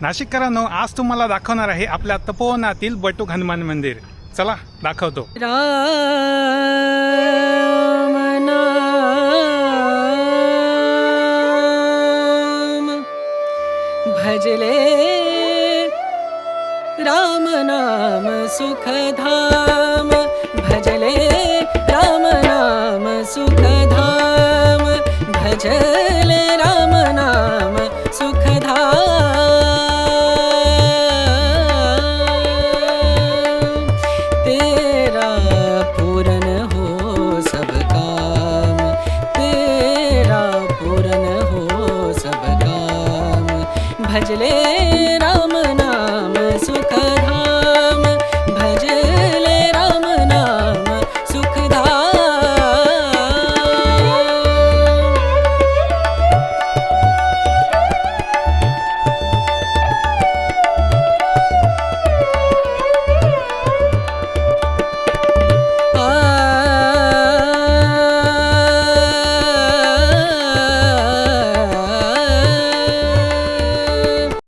नाशिककरांनो, आज तुम्हाला दाखवणार आहे आपल्या तपोवनातील बटुक हनुमान मंदिर. चला दाखवतो. राम नाम भजले राम नाम सुखधाम भजले राम नाम सुखधाम भजले राम नाम सुखधाम तेरा पूरन हो सब काम तेरा पूरन हो सब काम भजले राम